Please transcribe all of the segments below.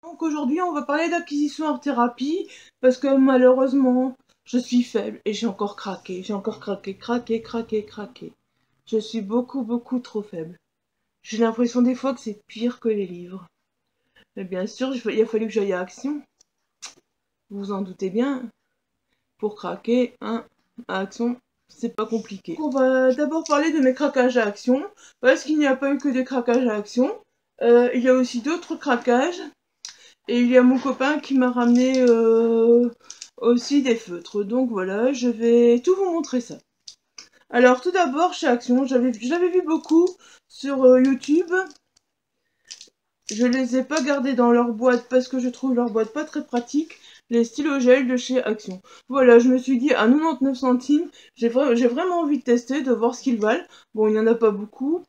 Donc aujourd'hui, on va parler d'acquisition art thérapie parce que malheureusement, je suis faible et j'ai encore craqué. J'ai encore craqué. Je suis beaucoup trop faible. J'ai l'impression des fois que c'est pire que les livres. Mais bien sûr, il a fallu que j'aille à Action. Vous vous en doutez bien. Pour craquer, hein, à Action, c'est pas compliqué. On va d'abord parler de mes craquages à Action parce qu'il n'y a pas eu que des craquages à Action. Il y a aussi d'autres craquages. Et il y a mon copain qui m'a ramené aussi des feutres. Donc voilà, je vais tout vous montrer ça. Alors tout d'abord chez Action, j'avais vu beaucoup sur YouTube. Je les ai pas gardés dans leur boîte parce que je trouve leur boîte pas très pratique. Les stylos gel de chez Action. Voilà, je me suis dit à 99 centimes, j'ai vraiment envie de tester, de voir ce qu'ils valent. Bon, il n'y en a pas beaucoup.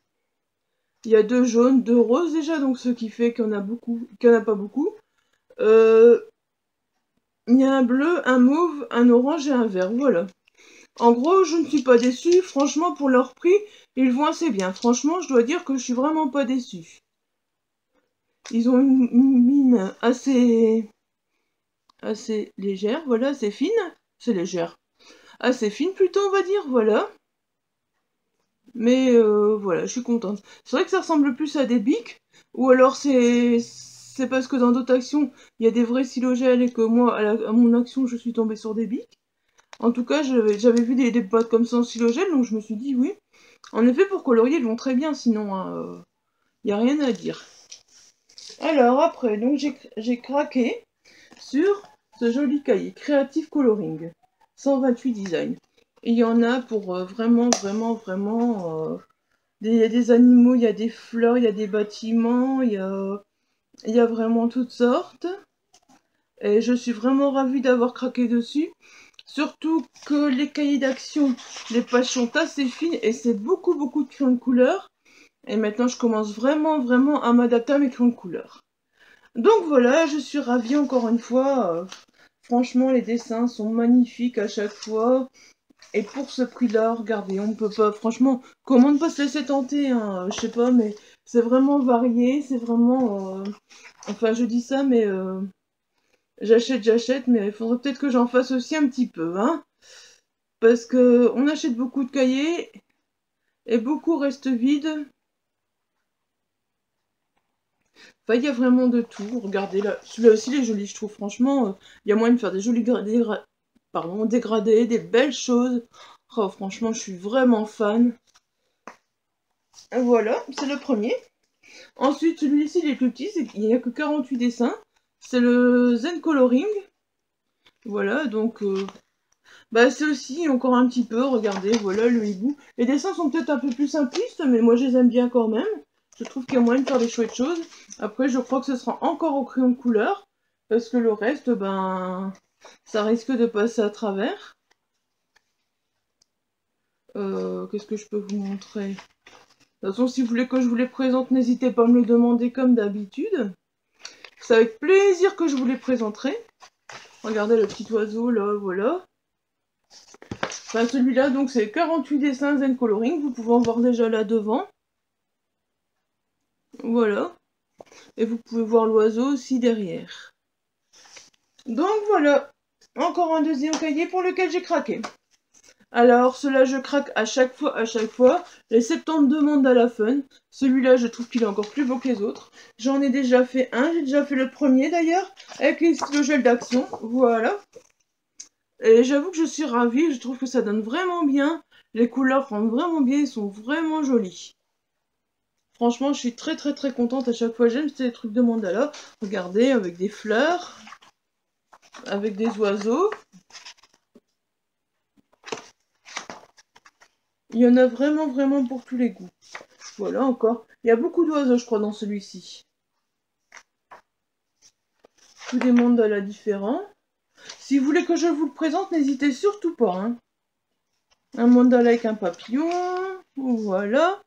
Il y a 2 jaunes, 2 roses déjà, donc ce qui fait qu'il y en a pas beaucoup. Il y a un bleu, un mauve, un orange et un vert, voilà. En gros, je ne suis pas déçue. Franchement, pour leur prix, ils vont assez bien. Franchement, je dois dire que je suis vraiment pas déçue. Ils ont une mine assez légère, voilà, assez fine. C'est légère. Assez fine plutôt, on va dire, voilà. Mais voilà, je suis contente. C'est vrai que ça ressemble plus à des bics. Ou alors c'est parce que dans d'autres actions, il y a des vrais silogels et que moi, à mon action, je suis tombée sur des bics. En tout cas, j'avais vu des boîtes comme ça en silogel, donc je me suis dit oui. En effet, pour colorier, ils vont très bien, sinon, hein, y a rien à dire. Alors après, donc j'ai craqué sur ce joli cahier, Creative Coloring, 128 designs. Il y en a pour vraiment, il y a des animaux, il y a des fleurs, il y a des bâtiments, il y a vraiment toutes sortes. Et je suis vraiment ravie d'avoir craqué dessus. Surtout que les cahiers d'action, les pages sont assez fines et c'est beaucoup de crayons de couleur. Et maintenant, je commence vraiment à m'adapter à mes crayons de couleur. Donc voilà, je suis ravie encore une fois. Franchement, les dessins sont magnifiques à chaque fois. Et pour ce prix-là, regardez, on peut pas, franchement, comment ne pas se laisser tenter, hein, je sais pas, mais c'est vraiment varié, c'est vraiment... Enfin, je dis ça, mais... J'achète, mais il faudrait peut-être que j'en fasse aussi un petit peu, hein. Parce que on achète beaucoup de cahiers et beaucoup restent vides. Enfin, il y a vraiment de tout. Regardez là, celui-là aussi il est joli, je trouve. Franchement, il y a moyen de faire des jolis dégradés, des belles choses. Oh, franchement, je suis vraiment fan. Voilà, c'est le premier. Ensuite, celui-ci, il est plus petit, il n'y a que 48 dessins. C'est le Zen Coloring. Voilà, donc bah c'est aussi encore un petit peu, regardez, voilà le hibou. Les dessins sont peut-être un peu plus simplistes, mais moi je les aime bien quand même. Je trouve qu'il y a moyen de faire des chouettes choses. Après, je crois que ce sera encore au crayon de couleur, parce que le reste, ben, ça risque de passer à travers. Qu'est-ce que je peux vous montrer? De toute façon, si vous voulez que je vous les présente, n'hésitez pas à me le demander comme d'habitude. C'est avec plaisir que je vous les présenterai. Regardez le petit oiseau, là, voilà. Enfin, celui-là, donc, c'est 48 dessins Zen Coloring. Vous pouvez en voir déjà là devant. Voilà. Et vous pouvez voir l'oiseau aussi derrière. Donc voilà. Encore un deuxième cahier pour lequel j'ai craqué. Alors, cela je craque à chaque fois. Les 72 mandala fun. Celui-là, je trouve qu'il est encore plus beau que les autres. J'en ai déjà fait un. J'ai déjà fait le premier d'ailleurs. Avec les stylos gel d'action. Voilà. Et j'avoue que je suis ravie. Je trouve que ça donne vraiment bien. Les couleurs rendent vraiment bien. Ils sont vraiment jolis. Franchement, je suis très contente à chaque fois. J'aime ces trucs de mandala. Regardez, avec des fleurs, avec des oiseaux. Il y en a vraiment pour tous les goûts. Voilà encore. Il y a beaucoup d'oiseaux, je crois, dans celui-ci. Tous des mandalas différents. Si vous voulez que je vous le présente, n'hésitez surtout pas. Hein. Un mandala avec un papillon. Voilà.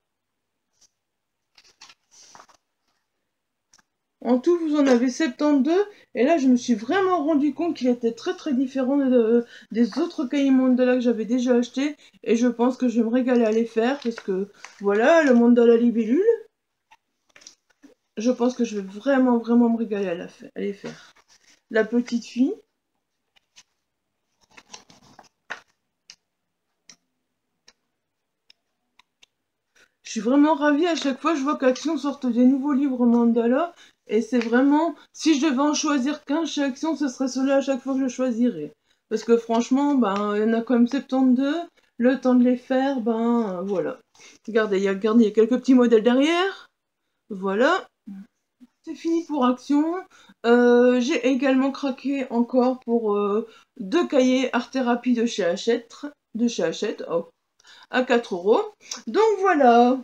En tout, vous en avez 72. Et là, je me suis vraiment rendu compte qu'il était très différent des autres cahiers mandala que j'avais déjà achetés. Et je pense que je vais me régaler à les faire. Parce que, voilà, le mandala libellule. je pense que je vais vraiment, vraiment me régaler à les faire. La petite fille. Je suis vraiment ravie, à chaque fois je vois qu'Action sortent des nouveaux livres mandala, et c'est vraiment, si je devais en choisir qu'un chez Action, ce serait celui-là à chaque fois que je choisirais. Parce que franchement, ben, il y en a quand même 72, le temps de les faire, ben, voilà. Regardez, il y a quelques petits modèles derrière, voilà. C'est fini pour Action. J'ai également craqué encore pour 2 cahiers art-thérapie de chez Hachette, oh, à 4 €. Donc voilà.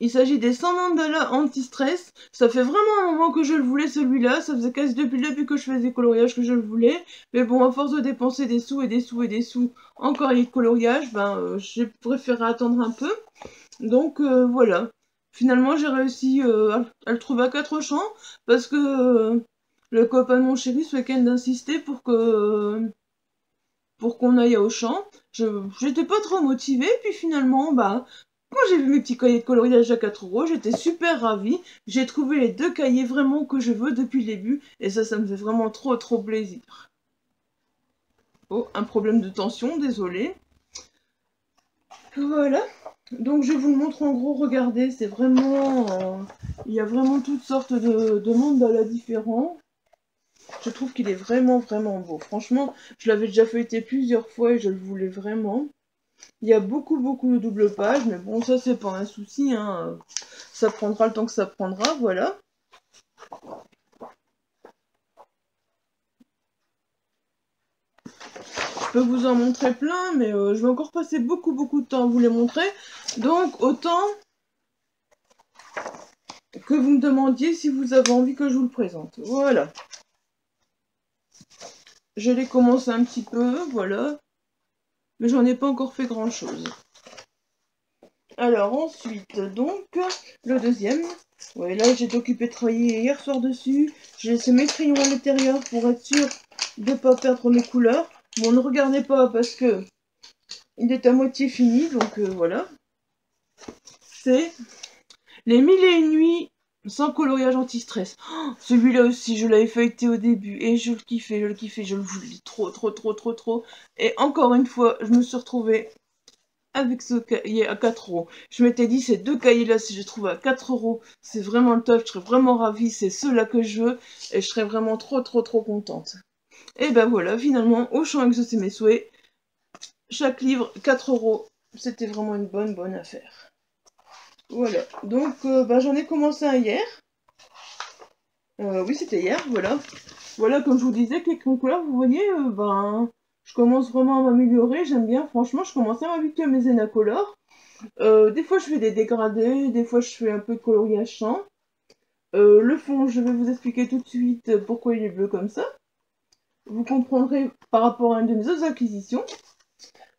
Il s'agit des 100 mandalas anti-stress. Ça fait vraiment un moment que je le voulais, celui-là. Ça faisait quasi depuis le début que je faisais des coloriages que je le voulais. Mais bon, à force de dépenser des sous et des sous et des sous en cahier de coloriage, ben, j'ai préféré attendre un peu. Donc voilà. Finalement, j'ai réussi à le trouver à 4 champs parce que le copain de mon chéri ce week-end insistait pour qu'on aille au champ. J'étais pas trop motivée, puis finalement, bah, quand j'ai vu mes petits cahiers de coloriage à 4 €, j'étais super ravie. J'ai trouvé les 2 cahiers vraiment que je veux depuis le début, et ça me fait vraiment trop trop plaisir. Oh, un problème de tension, désolé. Voilà. Donc je vous le montre en gros, regardez, c'est vraiment... il y a vraiment toutes sortes de mandalas différents. Je trouve qu'il est vraiment vraiment beau. Franchement, je l'avais déjà feuilleté plusieurs fois et je le voulais vraiment. Il y a beaucoup beaucoup de double pages, mais bon, ça c'est pas un souci, hein. Ça prendra le temps que ça prendra, voilà. Je peux vous en montrer plein, mais je vais encore passer beaucoup beaucoup de temps à vous les montrer. Donc autant que vous me demandiez si vous avez envie que je vous le présente. Voilà. Je l'ai commencé un petit peu, voilà. Mais j'en ai pas encore fait grand chose. Alors ensuite, donc, le deuxième. Ouais, là j'ai été occupée de travailler hier soir dessus. J'ai laissé mes crayons à l'intérieur pour être sûr de ne pas perdre mes couleurs. Bon, ne regardez pas parce que il est à moitié fini, donc voilà. C'est les 1001 nuits sans coloriage anti-stress. Oh, celui-là aussi, je l'avais feuilleté au début et je le kiffais, je le voulais trop, trop, trop, trop, trop. Et encore une fois, je me suis retrouvée avec ce cahier à 4 €. Je m'étais dit, ces 2 cahiers-là, si je les trouve à 4 €, c'est vraiment le top, je serais vraiment ravie, c'est ceux-là que je veux, et je serais vraiment trop, trop, trop contente. Et ben voilà, finalement, Auchan a exaucé mes souhaits. Chaque livre, 4 €. C'était vraiment une bonne, bonne affaire. Voilà, donc ben, j'en ai commencé un hier. Oui, c'était hier, voilà. Voilà, comme je vous disais, avec les couleurs, vous voyez, ben, je commence vraiment à m'améliorer, j'aime bien, franchement, je commence à m'habituer à mes énacolores. Des fois, je fais des dégradés, des fois, je fais un peu de coloriage champ. Le fond, je vais vous expliquer tout de suite pourquoi il est bleu comme ça. Vous comprendrez par rapport à une de mes autres acquisitions.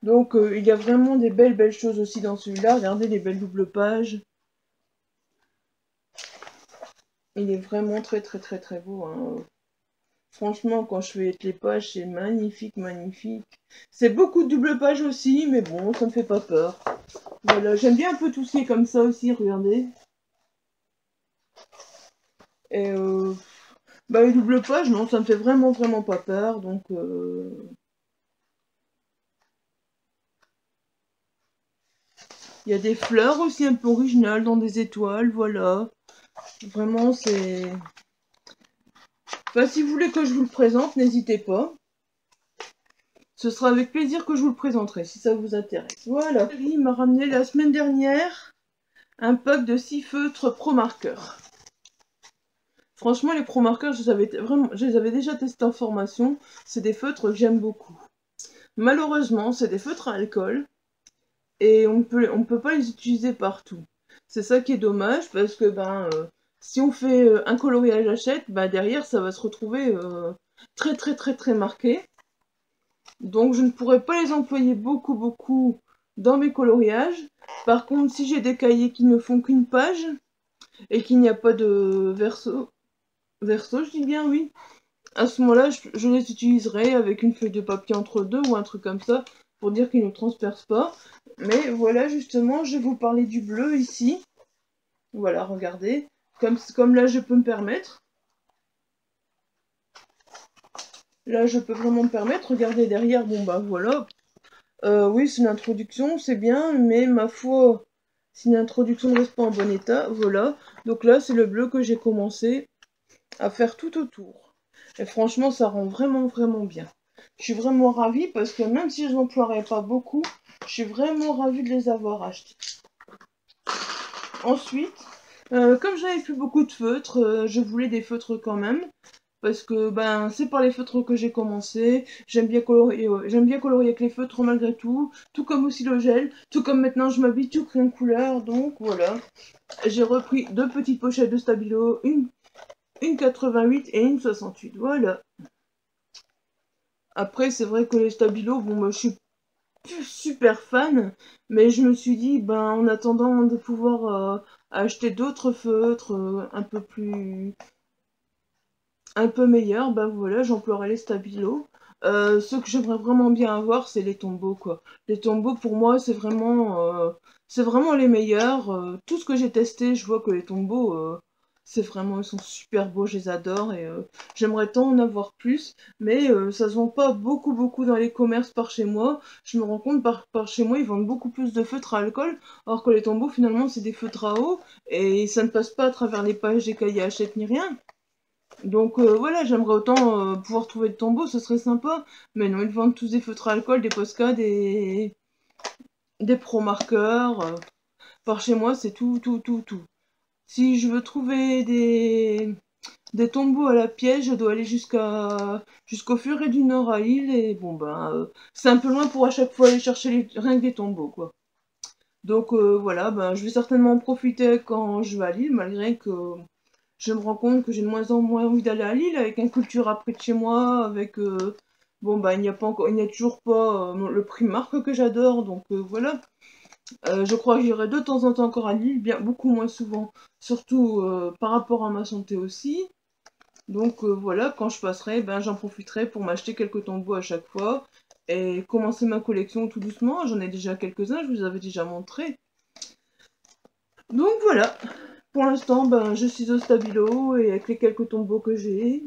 Donc, il y a vraiment des belles, belles choses aussi dans celui-là. Regardez les belles doubles pages. Il est vraiment très, très, très, très beau, hein. Franchement, quand je fais les pages, c'est magnifique, magnifique. C'est beaucoup de double pages aussi, mais bon, ça me fait pas peur. Voilà, j'aime bien un peu tout ce qui est comme ça aussi, regardez. Et bah les double pages, non, ça me fait vraiment, vraiment pas peur, donc... Il y a des fleurs aussi un peu originales dans des étoiles, voilà. Vraiment, c'est... Enfin, si vous voulez que je vous le présente, n'hésitez pas. Ce sera avec plaisir que je vous le présenterai, si ça vous intéresse. Voilà. Il m'a ramené la semaine dernière un pack de 6 feutres Pro Marker. Franchement, les Pro Marker, je les avais déjà testés en formation. C'est des feutres que j'aime beaucoup. Malheureusement, c'est des feutres à alcool. Et on peut pas les utiliser partout. C'est ça qui est dommage, parce que ben, si on fait un coloriage Hachette, ben, derrière, ça va se retrouver très très très très marqué. Donc je ne pourrais pas les employer beaucoup beaucoup dans mes coloriages. Par contre, si j'ai des cahiers qui ne font qu'une page et qu'il n'y a pas de verso, je dis bien oui, à ce moment-là, je les utiliserai avec une feuille de papier entre deux ou un truc comme ça pour dire qu'ils ne transpercent pas. Mais voilà, justement, je vais vous parler du bleu ici. Voilà, regardez. Comme là je peux me permettre. Là je peux vraiment me permettre. Regardez derrière, bon bah voilà. Oui, c'est une introduction, c'est bien, mais ma foi, si l'introduction ne reste pas en bon état, voilà. Donc là c'est le bleu que j'ai commencé à faire tout autour. Et franchement ça rend vraiment vraiment bien. Je suis vraiment ravie parce que même si je n'emploierais pas beaucoup, je suis vraiment ravie de les avoir achetés. Ensuite, comme j'avais plus beaucoup de feutres, je voulais des feutres quand même. Parce que ben c'est par les feutres que j'ai commencé. J'aime bien colorier avec les feutres malgré tout. Tout comme aussi le gel. Tout comme maintenant je m'habitue au crayon couleur. Donc voilà. J'ai repris deux petites pochettes de Stabilo. Une 88 et une 68. Voilà. Après c'est vrai que les Stabilo, bon moi je suis plus super fan. Mais je me suis dit, ben en attendant de pouvoir acheter d'autres feutres un peu meilleur, bah voilà, j'emploierai les Stabilo. Ce que j'aimerais vraiment bien avoir, c'est les Tombow, quoi. Les Tombow, pour moi, c'est vraiment les meilleurs. Tout ce que j'ai testé, je vois que les Tombow, ils sont super beaux, je les adore, et j'aimerais tant en avoir plus, mais ça se vend pas beaucoup, beaucoup dans les commerces par chez moi. Je me rends compte, par chez moi, ils vendent beaucoup plus de feutres à alcool, alors que les Tombow, finalement, c'est des feutres à eau, et ça ne passe pas à travers les pages des cahiers Hachette ni rien. Donc voilà, j'aimerais autant pouvoir trouver le tombeau, ce serait sympa. Mais non, ils vendent tous des feutres à alcool, des Posca, des pro-marqueurs. Par chez moi, c'est tout, tout, tout, tout. Si je veux trouver des tombeaux à la pièce, je dois aller jusqu'au Furet du Nord à Lille. Et bon, ben, c'est un peu loin pour à chaque fois aller chercher rien que des tombeaux, quoi. Donc voilà, ben, je vais certainement en profiter quand je vais à Lille, malgré que je me rends compte que j'ai de moins en moins envie d'aller à Lille avec un Cultura près de chez moi, avec bon bah il n'y a toujours pas le Primark que j'adore, donc voilà. Je crois que j'irai de temps en temps encore à Lille, bien beaucoup moins souvent, surtout par rapport à ma santé aussi. Donc voilà, quand je passerai, ben j'en profiterai pour m'acheter quelques tombeaux à chaque fois et commencer ma collection tout doucement. J'en ai déjà quelques-uns, je vous avais déjà montré. Donc voilà. Pour l'instant, ben, je suis au Stabilo et avec les quelques tombeaux que j'ai,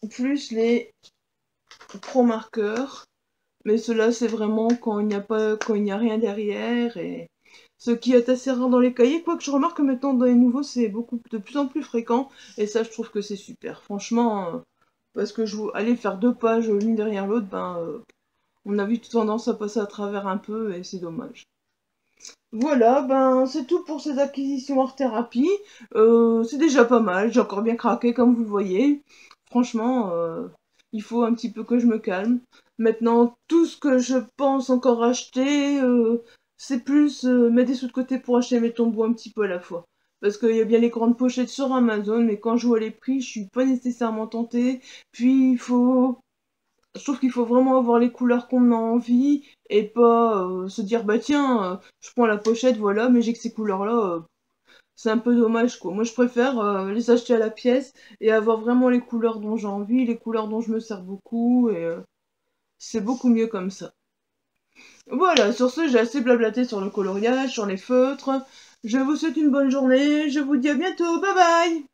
plus les pro marqueurs. Mais cela, c'est vraiment quand il n'y a rien derrière et ce qui est assez rare dans les cahiers. Quoique je remarque que maintenant dans les nouveaux, c'est de plus en plus fréquent et ça, je trouve que c'est super. Franchement, parce que aller faire deux pages l'une derrière l'autre, ben, on a vite tendance à passer à travers un peu et c'est dommage. Voilà, ben c'est tout pour ces acquisitions hors thérapie. C'est déjà pas mal, j'ai encore bien craqué comme vous le voyez. Franchement, il faut un petit peu que je me calme. Maintenant, tout ce que je pense encore acheter, c'est plus mettre des sous de côté pour acheter mes tombeaux un petit peu à la fois. Parce qu'il y a bien les grandes pochettes sur Amazon, mais quand je vois les prix, je suis pas nécessairement tentée. Puis je trouve qu'il faut vraiment avoir les couleurs qu'on a envie et pas se dire bah tiens je prends la pochette voilà mais j'ai que ces couleurs là c'est un peu dommage quoi. Moi je préfère les acheter à la pièce et avoir vraiment les couleurs dont j'ai envie, les couleurs dont je me sers beaucoup et c'est beaucoup mieux comme ça. Voilà, sur ce j'ai assez blablaté sur le coloriage, sur les feutres. Je vous souhaite une bonne journée, je vous dis à bientôt, bye bye.